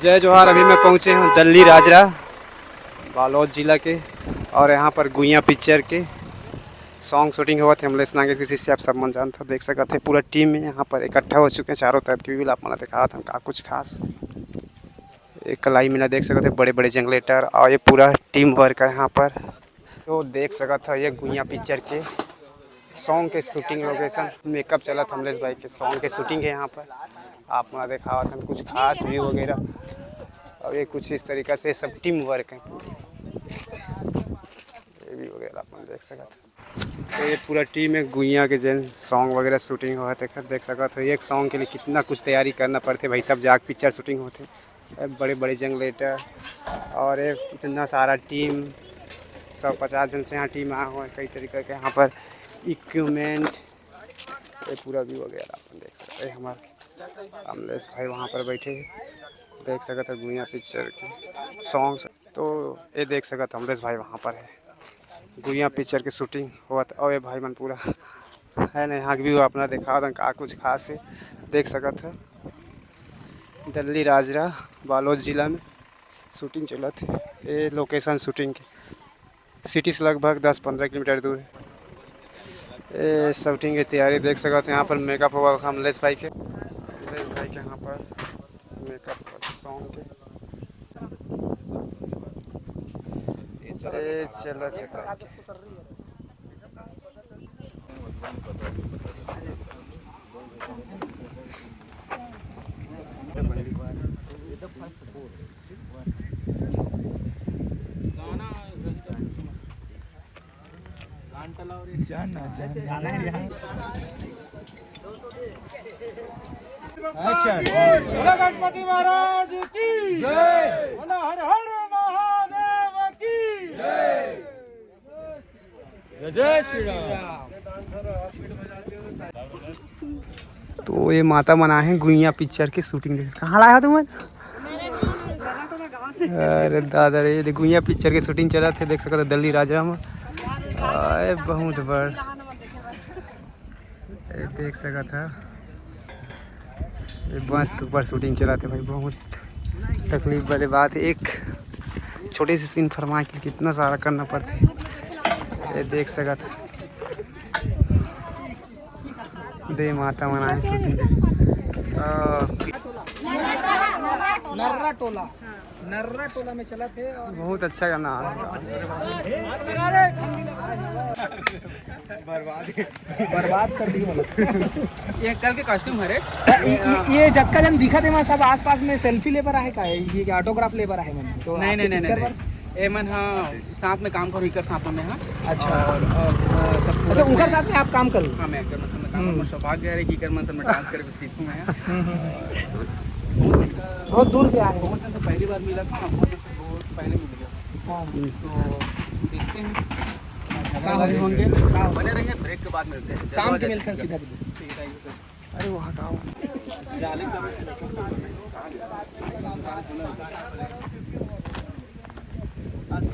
जय जोहार। अभी मैं पहुंचे हूं दिल्ली राजरा बालोद जिला के और यहाँ पर गुइया पिक्चर के सॉन्ग शूटिंग हुआ थे। हमलेस नागे किसी से आप सब मन जानते देख सकते थे। पूरा टीम में यहाँ पर इकट्ठा हो चुके हैं। चारों तरफ की भी आप मन दिखा था का कुछ खास एक कलाई में देख सकते थे। बड़े बड़े जंगलेटर और ये पूरा टीम वर्क है यहाँ पर। तो देख सका था ये गुइया पिक्चर के सॉन्ग के शूटिंग लोकेशन मेकअप चला था। हमलेस भाई के सॉन्ग के शूटिंग है यहाँ पर। आप मैं देखा था कुछ खास व्यू वगैरह और ये कुछ इस तरीक़े से सब टीम वर्क है। ये भी वगैरह अपन देख सकते तो ये पूरा टीम है गुइया के जन सॉन्ग वगैरह शूटिंग हुआ थे। देख सकते हो एक सॉन्ग के लिए कितना कुछ तैयारी करना पड़ते भाई, तब जाके पिक्चर शूटिंग होते। बड़े बड़े जंगलेटर और इतना सारा टीम 150 जन से यहाँ टीम आया हुआ है। कई तरीके के यहाँ पर इक्विपमेंट ये पूरा व्यू वगैरह अपन देख सकते हैं। हमारे अमलेश भाई वहाँ पर बैठे देख सकते हैं गुइया पिक्चर के सॉन्ग्स। तो ये देख सकते अमलेश भाई वहाँ पर है गुइया पिक्चर की शूटिंग हुआ था। और ये भाई मन पूरा है ना यहाँ भी अपना देखा था का कुछ खास है। देख सकते हैं दिल्ली राजरा बालोद जिला में शूटिंग चला थी। ये लोकेशन शूटिंग की सिटी से लगभग 10-15 किलोमीटर दूर है। ये शूटिंग की तैयारी देख सकते हैं। यहाँ पर मेकअप हुआ अमलेश भाई के यहाँ पर मेकअप सॉन्ग के चलत है। गणपति महाराज की जय। हर हर महादेव की जय। जय श्री राम। तो ये माता मना है गुइया पिक्चर की शूटिंग कहाँ लाया तुम? अरे दादा रे गुइया पिक्चर की शूटिंग चला थे। देख सकते दिल्ली राजरा में बहुत बड़ देख सका था। ये बस के ऊपर शूटिंग चला थे भाई। बहुत तकलीफ वाली बात है। एक छोटे से सीन फरमा के कितना सारा करना पड़ता है। ये देख सका था दे माता मना है शूटिंग नर्रा टोला में चला थे। बहुत अच्छा गाना बर्बाद कर दी। ये कल के कॉस्ट्यूम है। ये जक्का जन दिखा थे सब आसपास में सेल्फी ले पर है का है ये ऑटोग्राफ ले पर है मन तो नहीं ए मन हाँ साथ में काम करो इकर साथ में। हाँ अच्छा अच्छा उनके साथ में आप काम करो। हाँ मैं इकर मन में काम सौभाग्य है कि इकर मन में डांस करके सीखूं मैं। बहुत दूर से आए। बहुत से पहली बार मिला था। बहुत पहले मिल गया। तो देखते हैं क्या होंगे। बने रहिए ब्रेक के बाद मिलते हैं। शाम के मिलते हैं सीधा। अरे वहाँ का